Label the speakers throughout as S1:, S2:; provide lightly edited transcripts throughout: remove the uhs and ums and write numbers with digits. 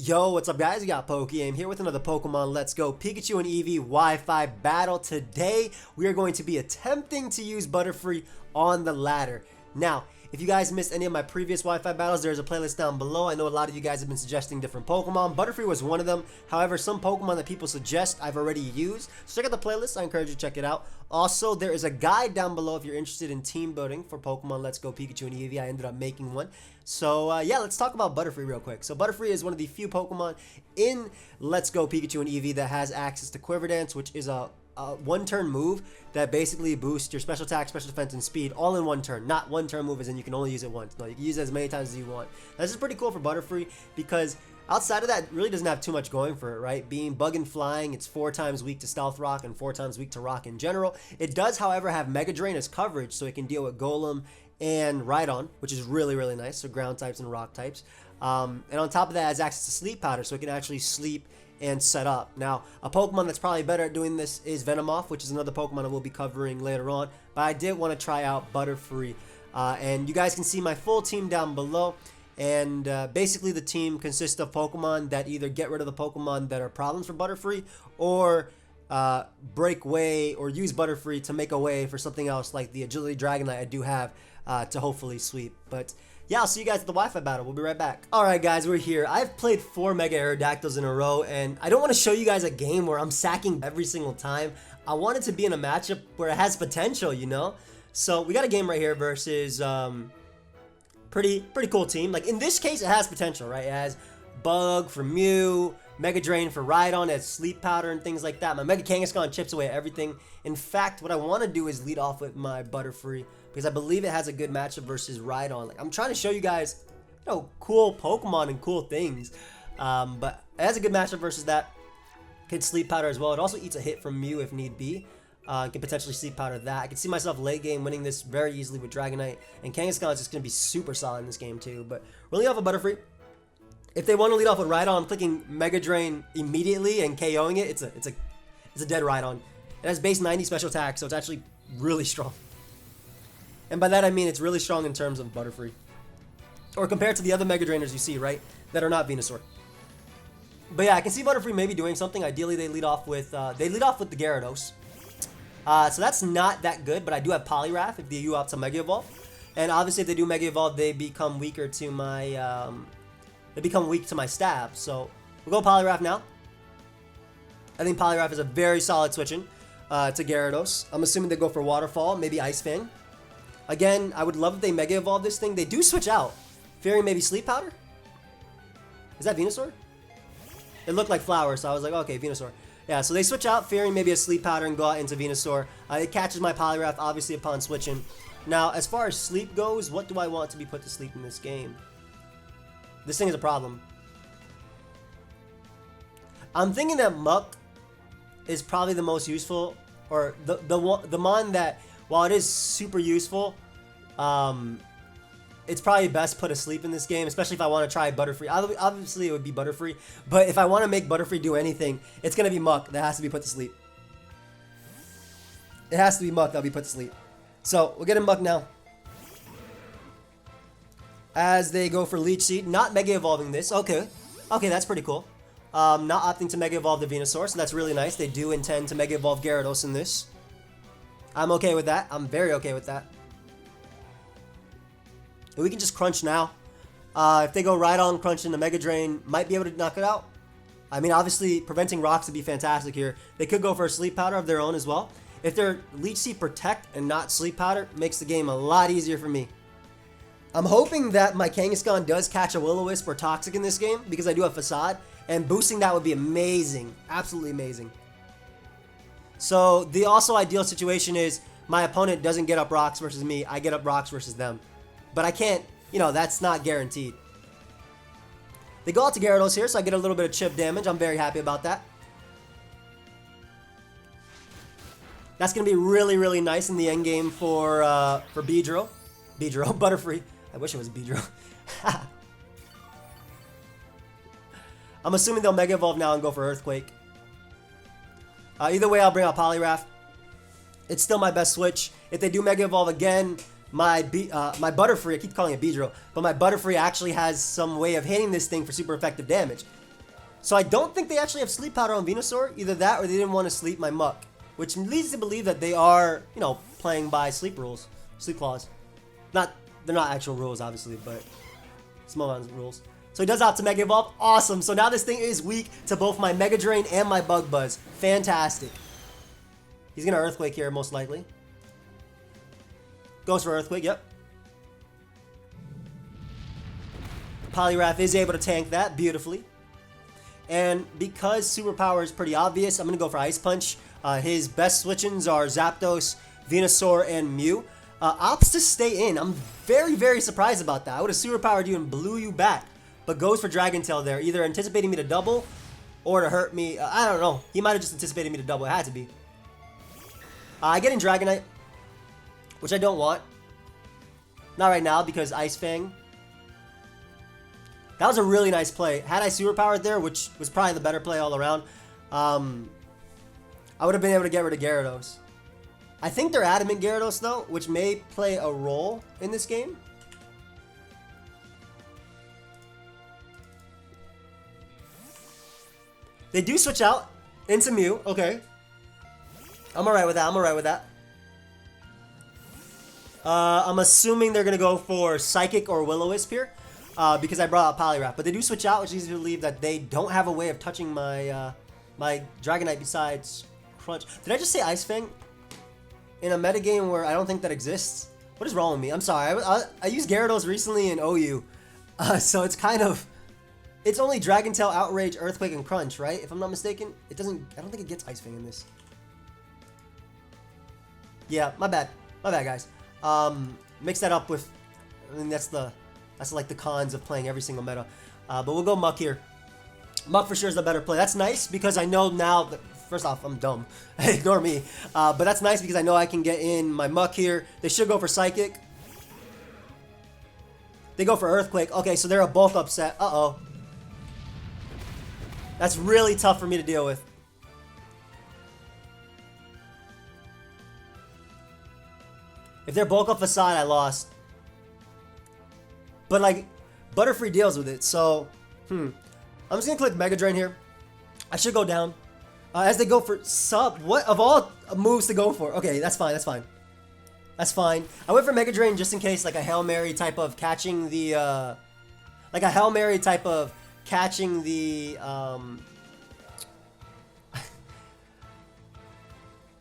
S1: Yo, what's up guys? We got pokeaim here with another Pokemon Let's Go Pikachu and Eevee Wi-Fi battle. Today, we are going to be attempting to use Butterfree on the ladder. Now, if you guys missed any of my previous Wi-Fi battles, there's a playlist down below. I know a lot of you guys have been suggesting different Pokemon. Butterfree was one of them. However, some Pokemon that people suggest I've already used. So check out the playlist. I encourage you to check it out. Also, there is a guide down below if you're interested in team building for Pokemon Let's Go Pikachu and Eevee. I ended up making one. So yeah, let's talk about Butterfree real quick. So Butterfree is one of the few Pokemon in Let's Go Pikachu and Eevee that has access to Quiver Dance, which is a one-turn move that basically boosts your special attack, special defense, and speed all in one turn. Not one-turn move as in you can only use it once. No, you can use it as many times as you want. This is pretty cool for Butterfree because outside of that, it really doesn't have too much going for it, right? Being bug and flying, it's 4 times weak to Stealth Rock and 4 times weak to Rock in general. It does, however, have Mega Drain as coverage, so it can deal with Golem and Rhydon, which is really, really nice. So ground types and rock types. And on top of that, it has access to Sleep Powder, so it can actually sleep and set up. Now, a Pokemon that's probably better at doing this is Venomoth, which is another Pokemon I will be covering later on. But I did want to try out Butterfree. And you guys can see my full team down below. And basically the team consists of Pokemon that either get rid of the Pokemon that are problems for Butterfree or break way or use Butterfree to make a way for something else like the Agility Dragonite I do have to hopefully sweep. But yeah, I'll see you guys at the Wi-Fi battle. We'll be right back. Alright guys, we're here. I've played 4 Mega Aerodactyls in a row, and I don't want to show you guys a game where I'm sacking every single time. I want it to be in a matchup where it has potential, you know? So we got a game right here versus pretty cool team. Like in this case, it has potential, right? It has Bug for Mew, Mega Drain for Rhydon, it has Sleep Powder and things like that. My Mega Kangaskhan chips away at everything. In fact, what I want to do is lead off with my Butterfree because I believe it has a good matchup versus Rhydon. Like I'm trying to show you guys, you know, cool Pokemon and cool things. But it has a good matchup versus that. Can Sleep Powder as well. It also eats a hit from Mew if need be. Can potentially Sleep Powder that. I can see myself late game winning this very easily with Dragonite. And Kangaskhan is just going to be super solid in this game too. But we're leading off with Butterfree. If they want to lead off with Rhydon, I'm clicking Mega Drain immediately and KOing it. It's a dead Rhydon. It has base 90 special attack, so it's actually really strong. And by that I mean it's really strong in terms of Butterfree. Or compared to the other Mega Drainers you see, right? That are not Venusaur. But yeah, I can see Butterfree maybe doing something. Ideally they lead off with the Gyarados. So that's not that good, but I do have Poliwrath if they do opt to Mega Evolve. And obviously if they do Mega Evolve, they become weaker to my weak to my stab. So we'll go Poliwrath now. I think Poliwrath is a very solid switch-in to Gyarados. I'm assuming they go for Waterfall, maybe Ice Fang. Again, I would love if they Mega Evolve this thing. They do switch out. Fearing maybe Sleep Powder? Is that Venusaur? It looked like Flower, so I was like, okay, Venusaur. Yeah, so they switch out, fearing maybe a Sleep Powder and go out into Venusaur. It catches my Poliwrath, obviously, upon switching. Now, as far as sleep goes, what do I want to be put to sleep in this game? This thing is a problem. I'm thinking that Muck is probably the most useful, or the mon that, while it is super useful, it's probably best put asleep in this game, especially if I want to try Butterfree. Obviously, it would be Butterfree, but if I want to make Butterfree do anything, it's going to be Muck that has to be put to sleep. It has to be Muck that'll be put to sleep. So, we'll get him Muck now. As they go for Leech Seed, not Mega Evolving this. Okay, that's pretty cool. Not opting to Mega Evolve the Venusaur, so that's really nice. They do intend to Mega Evolve Gyarados in this. I'm okay with that. I'm very okay with that. We can just crunch now. If they go Rhydon, crunch into Mega Drain, might be able to knock it out. I mean, obviously, preventing rocks would be fantastic here. They could go for a Sleep Powder of their own as well. If their Leech Seed Protect and not Sleep Powder, makes the game a lot easier for me. I'm hoping that my Kangaskhan does catch a Will-O-Wisp or Toxic in this game, because I do have Facade, and boosting that would be amazing. Absolutely amazing. So, the also ideal situation is my opponent doesn't get up rocks versus me, I get up rocks versus them. But I can't, you know, that's not guaranteed. They go out to Gyarados here, so I get a little bit of chip damage. I'm very happy about that. That's going to be really, really nice in the end game for Beedrill. Butterfree. I wish it was Beedrill. I'm assuming they'll Mega Evolve now and go for Earthquake. Either way, I'll bring out Poliwrath. It's still my best switch. If they do Mega Evolve again, my Butterfree, I keep calling it Beedrill, but my Butterfree actually has some way of hitting this thing for super effective damage. So I don't think they actually have sleep powder on Venusaur. Either that or they didn't want to sleep my Muck. Which leads to believe that they are, you know, playing by sleep rules. Sleep clause. They're not actual rules, obviously, but small amounts of rules. So he does opt to Mega Evolve. Awesome. So now this thing is weak to both my Mega Drain and my Bug Buzz. Fantastic. He's going to Earthquake here, most likely. Goes for Earthquake, yep. Poliwrath is able to tank that beautifully. And because Superpower is pretty obvious, I'm going to go for Ice Punch. His best switch-ins are Zapdos, Venusaur, and Mew. Opts to stay in. I'm very, very surprised about that. I would have Superpowered you and blew you back. But goes for Dragon Tail there, either anticipating me to double or to hurt me. I don't know. He might have just anticipated me to double. It had to be. I get in Dragonite, which I don't want. Not right now because Ice Fang. That was a really nice play. Had I Superpowered there, which was probably the better play all around, I would have been able to get rid of Gyarados. I think they're Adamant Gyarados though, which may play a role in this game. They do switch out into Mew. Okay. I'm alright with that. I'm alright with that. I'm assuming they're going to go for Psychic or Will-O-Wisp here. Because I brought out Poliwrath. But they do switch out, which leads me to believe that they don't have a way of touching my my Dragonite besides Crunch. Did I just say Ice Fang? In a metagame where I don't think that exists? What is wrong with me? I'm sorry. I used Gyarados recently in OU. So it's kind of... It's only Dragon Tail, Outrage, Earthquake, and Crunch, right? If I'm not mistaken. It doesn't... I don't think it gets Ice Fang in this. Yeah, my bad. My bad, guys. Mix that up with... I mean, that's like the cons of playing every single meta. But we'll go Muck here. Muck for sure is the better play. That's nice because I know now that... First off, I'm dumb. Ignore me. But that's nice because I know I can get in my Muck here. They should go for Psychic. They go for Earthquake. Okay, so they're a bulk upset. Uh-oh. That's really tough for me to deal with. If they're bulk up Facade, I lost. But like, Butterfree deals with it, so, I'm just gonna click Mega Drain here. I should go down. As they go for sub, what of all moves to go for? Okay, that's fine, that's fine. That's fine. I went for Mega Drain just in case, like a Hail Mary type of catching the, like a Hail Mary type of catching the,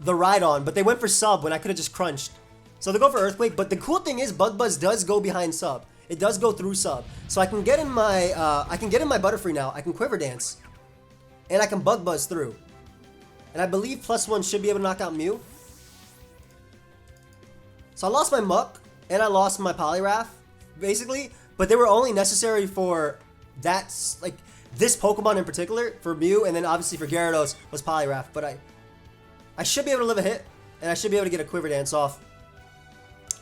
S1: the Rhydon, but they went for sub when I could have just crunched. So they go for Earthquake, but the cool thing is Bug Buzz does go behind sub. It does go through sub. So I can get in my Butterfree now. I can Quiver Dance. And I can Bug Buzz through. And I believe +1 should be able to knock out Mew. So I lost my Muck and I lost my Poliwrath, basically. But they were only necessary for that, like, this Pokemon in particular, for Mew, and then obviously for Gyarados was Poliwrath. But I should be able to live a hit, and I should be able to get a Quiver Dance off.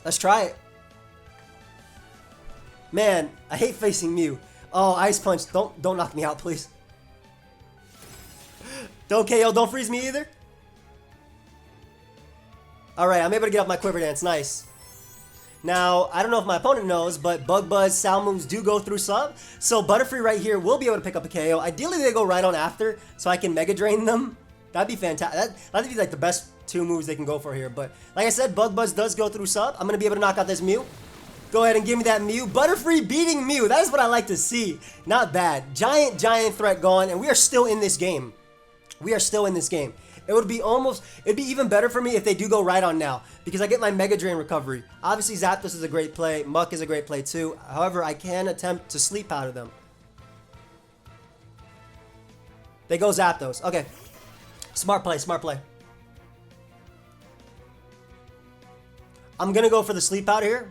S1: Let's try it. Man, I hate facing Mew. Oh, Ice Punch. Don't knock me out, please. Don't KO. Don't freeze me either. Alright, I'm able to get off my Quiver Dance. Nice. Now, I don't know if my opponent knows, but Bug Buzz, Sound moves do go through sub. So Butterfree right here will be able to pick up a KO. Ideally, they go right on after, so I can Mega Drain them. That'd be fantastic. That'd be like the best 2 moves they can go for here. But like I said, Bug Buzz does go through sub. I'm going to be able to knock out this Mew. Go ahead and give me that Mew. Butterfree beating Mew. That is what I like to see. Not bad. Giant threat gone, and we are still in this game. We are still in this game. It'd be even better for me if they do go right on now, because I get my Mega Drain recovery. Obviously, Zapdos is a great play. Muck is a great play too. However, I can attempt to sleep out of them. They go Zapdos. Okay. Smart play, smart play. I'm gonna go for the sleep out here.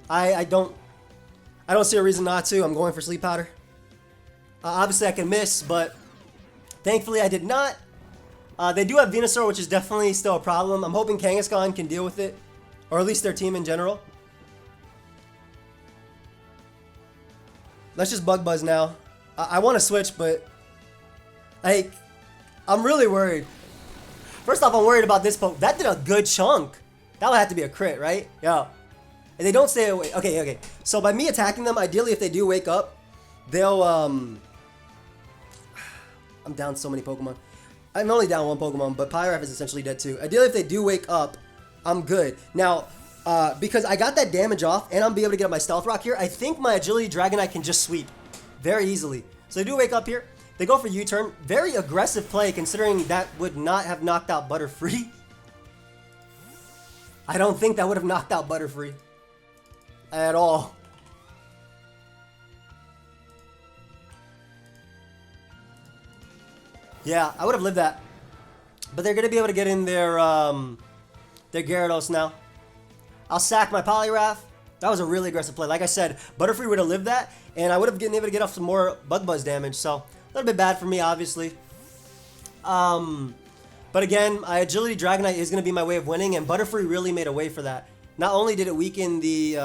S1: I don't see a reason not to. I'm going for Sleep Powder. Obviously, I can miss, but thankfully I did not. They do have Venusaur, which is definitely still a problem. I'm hoping Kangaskhan can deal with it, or at least their team in general. Let's just Bug Buzz now. I want to switch, but like, I'm really worried. First off, I'm worried about this poke. That did a good chunk. That would have to be a crit, right? Yeah. And they don't stay away. Okay. So by me attacking them, ideally if they do wake up, they'll I'm down so many Pokemon. I'm only down one Pokemon, but Poliwrath is essentially dead too. Ideally, if they do wake up, I'm good. Now, because I got that damage off, and I'm be able to get up my Stealth Rock here, I think my Agility Dragonite can just sweep very easily. So they do wake up here. They go for U-turn. Very aggressive play, considering that would not have knocked out Butterfree. I don't think that would have knocked out Butterfree at all. Yeah, I would have lived that. But they're going to be able to get in their Gyarados now. I'll sack my Poliwrath. That was a really aggressive play. Like I said, Butterfree would have lived that, and I would have been able to get off some more Bug Buzz damage. So, a little bit bad for me, obviously. But again, Agility Dragonite is going to be my way of winning, and Butterfree really made a way for that. Not only did it weaken the...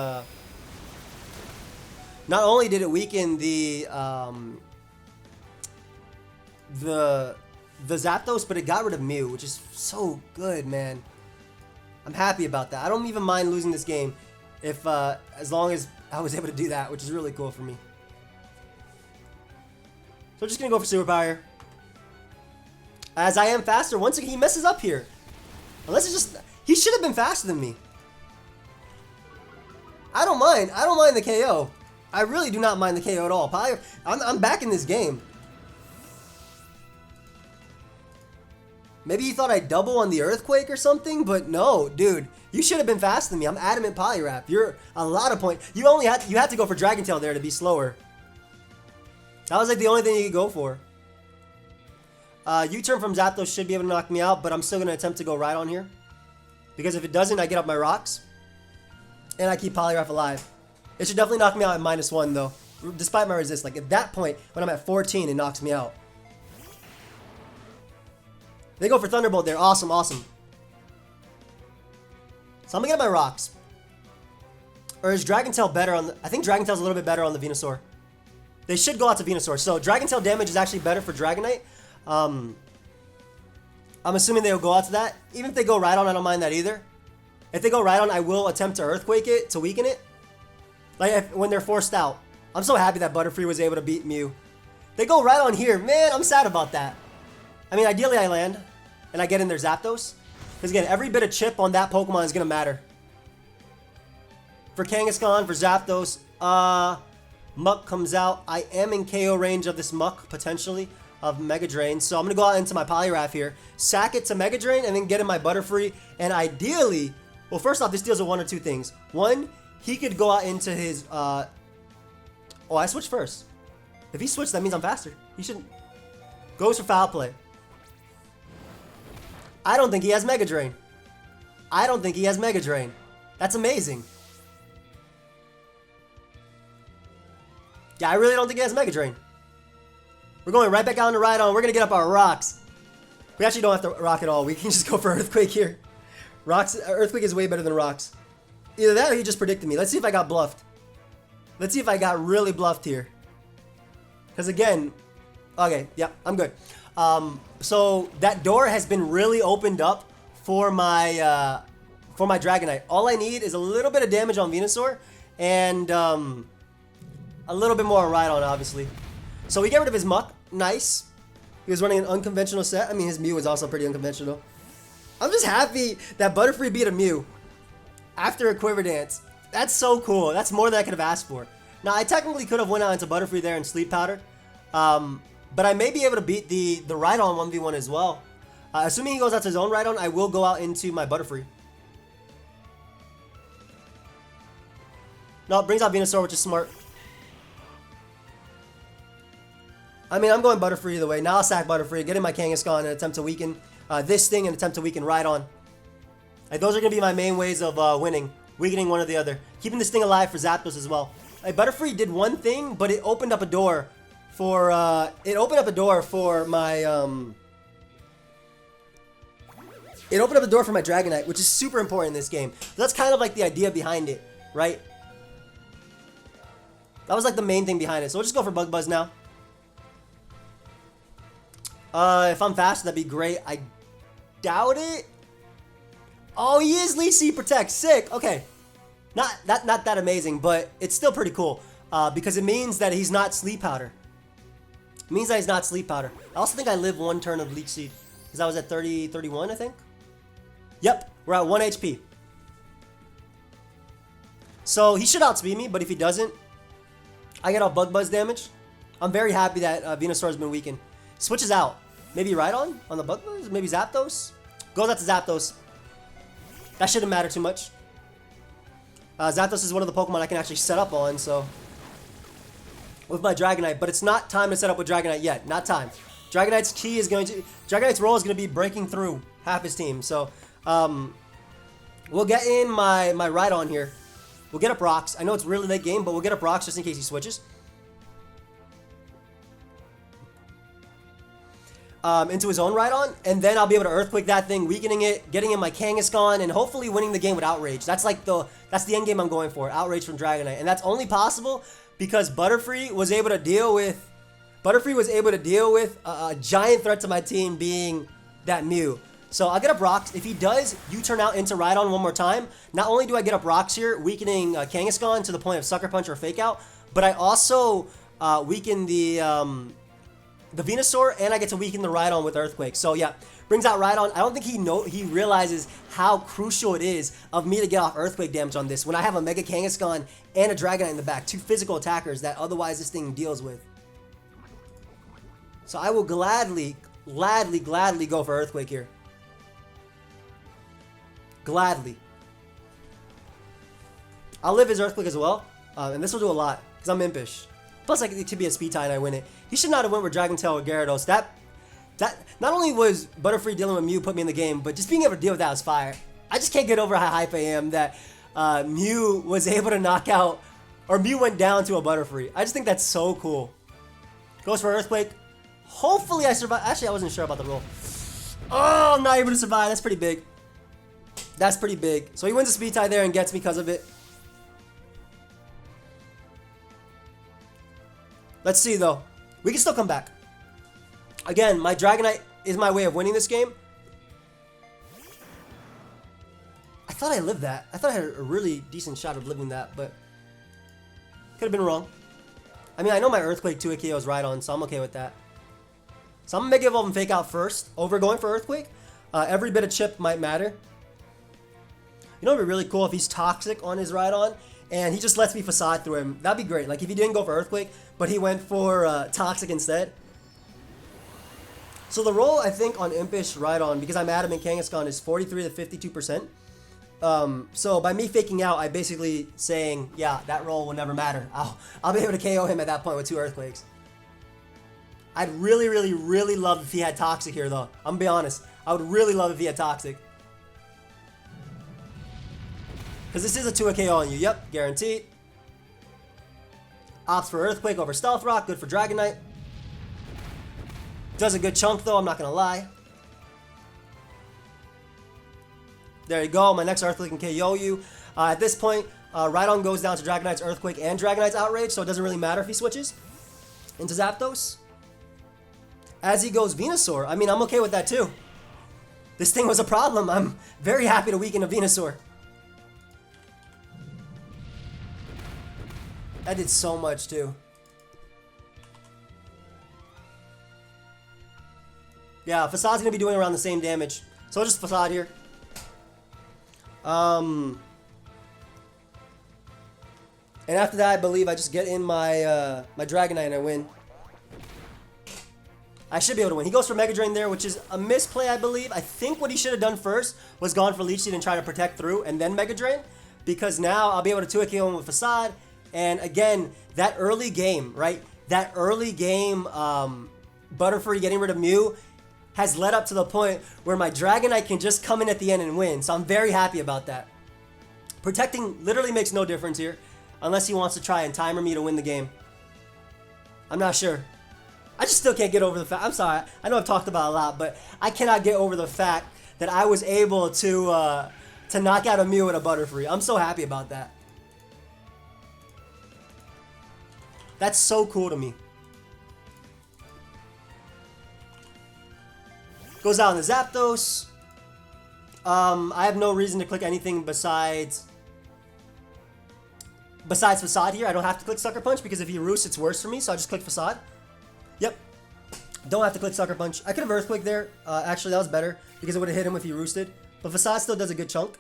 S1: the Zapdos, but it got rid of Mew, which is so good, man. I'm happy about that. I don't even mind losing this game if as long as I was able to do that, which is really cool for me. So I'm just gonna go for Super Power. As I am faster, once again he messes up here. Unless it's just he should have been faster than me. I don't mind. I don't mind the KO. I really do not mind the KO at all. I'm back in this game. Maybe he thought I'd double on the Earthquake or something, but no, dude. You should have been faster than me. I'm adamant Poliwrath. You're a lot of points. You had to go for Dragon Tail there to be slower. That was like the only thing you could go for. U-turn from Zapdos should be able to knock me out, but I'm still going to attempt to go right on here. Because if it doesn't, I get up my rocks. And I keep Poliwrath alive. It should definitely knock me out at -1 though. Despite my resist. Like at that point, when I'm at 14, it knocks me out. They go for Thunderbolt there. Awesome, awesome. So I'm going to get my rocks. Or is Dragon Tail better on the... I think Dragon Tail's a little bit better on the Venusaur. They should go out to Venusaur. So Dragon Tail damage is actually better for Dragonite. I'm assuming they'll go out to that. Even if they go right on, I don't mind that either. If they go right on, I will attempt to Earthquake it to weaken it. Like when they're forced out. I'm so happy that Butterfree was able to beat Mew. They go right on here. Man, I'm sad about that. I mean, ideally I land. And I get in their Zapdos. Because again, every bit of chip on that Pokemon is going to matter. For Kangaskhan, for Zapdos, Muck comes out. I am in KO range of this Muck, potentially, of Mega Drain. So I'm going to go out into my Poliwrath here. Sack it to Mega Drain, and then get in my Butterfree. And ideally, well, first off, this deals with one or two things. One, he could go out into his... oh, I switched first. If he switched, that means I'm faster. He shouldn't... Goes for Foul Play. I don't think he has Mega Drain. I don't think he has Mega Drain. That's amazing. Yeah, I really don't think he has Mega Drain. We're going right back out on the Rhydon. We're going to get up our rocks. We actually don't have to rock at all. We can just go for Earthquake here. Earthquake is way better than rocks. Either that or he just predicted me. Let's see if I got bluffed. Let's see if I got really bluffed here. Because again... Okay, yeah, I'm good. So that door has been really opened up for my Dragonite. All I need is a little bit of damage on Venusaur and a little bit more on Rhydon, obviously. So we get rid of his Muck. Nice. He was running an unconventional set. I mean, his Mew was also pretty unconventional. I'm just happy that Butterfree beat a Mew after a Quiver Dance. That's so cool. That's more than I could have asked for. Now, I technically could have went out into Butterfree there and Sleep Powder. But I may be able to beat the Rhydon 1v1 as well. Assuming he goes out to his own Rhydon, I will go out into my Butterfree. No, it brings out Venusaur, which is smart. I mean, I'm going Butterfree either way. Now I'll sack Butterfree, get in my Kangaskhan and attempt to weaken this thing and attempt to weaken Rhydon. Like, those are going to be my main ways of winning. Weakening one or the other. Keeping this thing alive for Zapdos as well. Like, Butterfree did one thing, but it opened up a door for my it opened up a door for my Dragonite, which is super important in this game. That's kind of like the idea behind it, right? That was like the main thing behind it. So we'll just go for Bug Buzz now. If I'm fast, that'd be great. I doubt it. Oh, he is Leech Seed Protect. Sick. Okay. Not that amazing, but it's still pretty cool. Because it means that he's not Sleep Powder. Means that he's not Sleep Powder. I also think I live one turn of Leech Seed. Because I was at 30, 31, I think. Yep, we're at 1 HP. So he should outspeed me, but if he doesn't, I get off Bug Buzz damage. I'm very happy that Venusaur's been weakened. Switches out. Maybe Rhydon on the Bug Buzz? Maybe Zapdos? Goes out to Zapdos. That shouldn't matter too much. Zapdos is one of the Pokemon I can actually set up on, so... with my Dragonite, but it's not time to set up with Dragonite yet. Not time. Dragonite's key is going to... Dragonite's role is going to be breaking through half his team, so... we'll get in my Rhydon here. We'll get up rocks. I know it's really late game, but we'll get up rocks just in case he switches. Into his own Rhydon, and then I'll be able to Earthquake that thing, weakening it, getting in my Kangaskhan, and hopefully winning the game with Outrage. That's like that's the end game I'm going for, Outrage from Dragonite, and that's only possible because Butterfree was able to deal with a giant threat to my team being that Mew. So I'll get up rocks. If he does U-turn out into Rhydon one more time, not only do I get up rocks here, weakening Kangaskhan to the point of Sucker Punch or Fake Out, but I also weaken the Venusaur, and I get to weaken the Rhydon with Earthquake. So yeah, brings out Rhydon. I don't think he realizes how crucial it is of me to get off Earthquake damage on this when I have a Mega Kangaskhan and a Dragonite in the back, two physical attackers that otherwise this thing deals with. So I will gladly go for Earthquake here. Gladly. I'll live his Earthquake as well, and this will do a lot because I'm impish. Plus, it could be a speed tie and I win it. He should not have went with Dragon Tail or Gyarados. That not only was Butterfree dealing with Mew put me in the game, but just being able to deal with that was fire. I just can't get over how hype I am that Mew was able to knock out, or Mew went down to a Butterfree. I just think that's so cool. Goes for Earthquake. Hopefully I survive. Actually, I wasn't sure about the roll. Oh, I'm not able to survive. That's pretty big. That's pretty big. So he wins a speed tie there and gets me because of it. Let's see, though. We can still come back. Again, my Dragonite is my way of winning this game. I thought I lived that. I thought I had a really decent shot of living that, but could have been wrong. I mean, I know my Earthquake 2 KOs Rhydon, so I'm okay with that. So I'm going to Mega Evolve and Fake Out first, over going for Earthquake. Every bit of chip might matter. You know what would be really cool if he's Toxic on his Rhydon, and he just lets me Facade through him. That'd be great. Like if he didn't go for Earthquake, but he went for Toxic instead. So the roll, I think, on Impish Rhydon, because I'm Adamant Kangaskhan, is 43 to 52%. So by me faking out, I basically saying, yeah, that roll will never matter. I'll be able to KO him at that point with 2 Earthquakes. I'd really, really, really love if he had Toxic here, though. I'm gonna be honest. I would really love if he had Toxic. Because this is a 2 KO on you. Yep, guaranteed. Opts for Earthquake over Stealth Rock. Good for Dragonite. Does a good chunk, though. I'm not going to lie. There you go. My next Earthquake can KO you. At this point, Rhydon goes down to Dragonite's Earthquake and Dragonite's Outrage, so it doesn't really matter if he switches into Zapdos. As he goes Venusaur. I mean, I'm okay with that, too. This thing was a problem. I'm very happy to weaken a Venusaur. That did so much, too. Yeah, Facade's going to be doing around the same damage. So I'll just Facade here. And after that, I believe I just get in my my Dragonite and I win. I should be able to win. He goes for Mega Drain there, which is a misplay, I believe. I think what he should have done first was gone for Leech Seed and try to protect through and then Mega Drain. Because now I'll be able to 2-KO him with Facade. And again, that early game, right? That early game Butterfree getting rid of Mew has led up to the point where my Dragonite can just come in at the end and win. So I'm very happy about that. Protecting literally makes no difference here. Unless he wants to try and timer me to win the game. I'm not sure. I just still can't get over the fact. I'm sorry. I know I've talked about it a lot, but I cannot get over the fact that I was able to knock out a Mew with a Butterfree. I'm so happy about that. That's so cool to me. Goes out in the Zapdos. I have no reason to click anything besides Facade here. I don't have to click Sucker Punch because if he roosts, it's worse for me, so I just click Facade. Yep. Don't have to click Sucker Punch. I could have Earthquake there. Actually, that was better because it would have hit him if he roosted. But Facade still does a good chunk.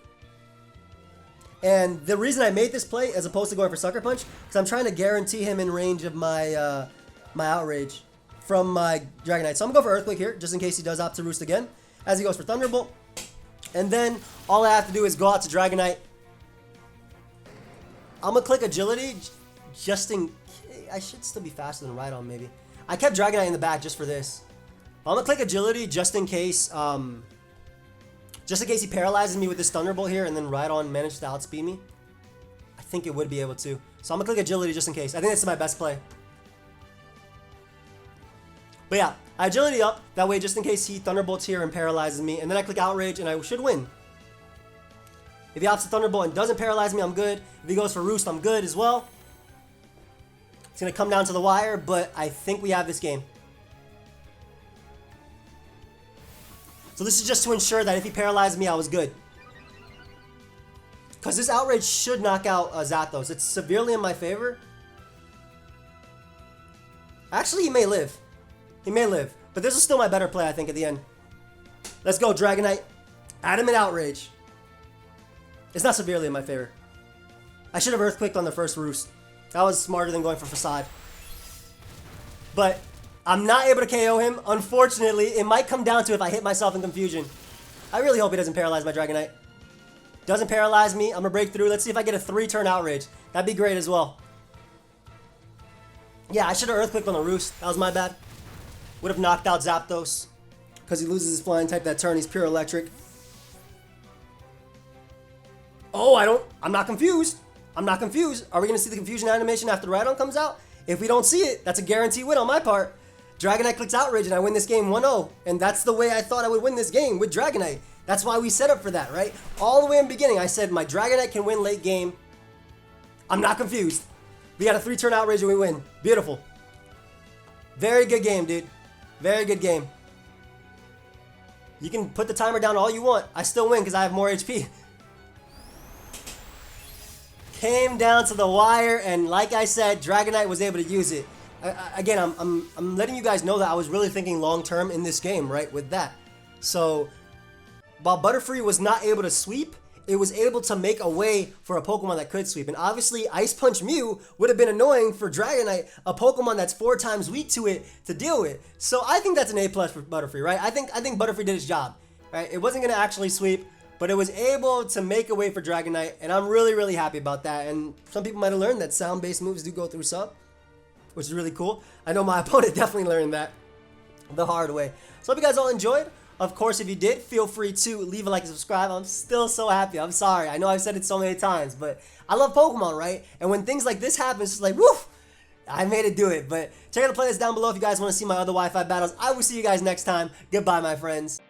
S1: And the reason I made this play as opposed to going for Sucker Punch is I'm trying to guarantee him in range of my my Outrage from my Dragonite. So I'm going to go for Earthquake here just in case he does opt to roost again as he goes for Thunderbolt. And then all I have to do is go out to Dragonite. I'm going to click Agility just in case. I should still be faster than Rhydon maybe. I kept Dragonite in the back just for this. I'm going to click Agility just in case he paralyzes me with this Thunderbolt here and then Rhydon managed to outspeed me. I think it would be able to. So I'm going to click Agility just in case. I think that's my best play. But yeah, I Agility up. That way just in case he Thunderbolts here and paralyzes me. And then I click Outrage and I should win. If he opts to Thunderbolt and doesn't paralyze me, I'm good. If he goes for Roost, I'm good as well. It's going to come down to the wire, but I think we have this game. So this is just to ensure that if he paralyzed me, I was good. Because this Outrage should knock out Zapdos. It's severely in my favor. Actually, he may live. He may live. But this is still my better play, I think, at the end. Let's go, Dragonite. Add him in Outrage. It's not severely in my favor. I should have Earthquaked on the first Roost. That was smarter than going for Facade. But I'm not able to KO him. Unfortunately, it might come down to if I hit myself in confusion. I really hope he doesn't paralyze my Dragonite. Doesn't paralyze me. I'm going to break through. Let's see if I get a 3-turn Outrage. That'd be great as well. Yeah, I should have Earthquaked on the Roost. That was my bad. Would have knocked out Zapdos. Because he loses his flying type that turn. He's pure electric. Oh, I'm not confused. I'm not confused. Are we going to see the confusion animation after Rhydon comes out? If we don't see it, that's a guaranteed win on my part. Dragonite clicks Outrage and I win this game 1-0. And that's the way I thought I would win this game with Dragonite. That's why we set up for that, right? All the way in the beginning, I said my Dragonite can win late game. I'm not confused. We got a 3-turn Outrage and we win. Beautiful. Very good game, dude. Very good game. You can put the timer down all you want. I still win because I have more HP. Came down to the wire, and like I said, Dragonite was able to use it. Again, I'm letting you guys know that I was really thinking long term in this game, right, with that. So, while Butterfree was not able to sweep, it was able to make a way for a Pokemon that could sweep. And obviously, Ice Punch Mew would have been annoying for Dragonite, a Pokemon that's 4 times weak to it, to deal with. So I think that's an A+ for Butterfree, right? I think Butterfree did his job, right? It wasn't going to actually sweep, but it was able to make a way for Dragonite, and I'm really, really happy about that. And some people might have learned that sound-based moves do go through sub, which is really cool. I know my opponent definitely learned that the hard way. So I hope you guys all enjoyed. Of course, if you did, feel free to leave a like and subscribe. I'm still so happy. I'm sorry. I know I've said it so many times, but I love Pokemon, right? And when things like this happen, it's just like, woof, I made it do it. But check out the playlist down below if you guys want to see my other Wi-Fi battles. I will see you guys next time. Goodbye, my friends.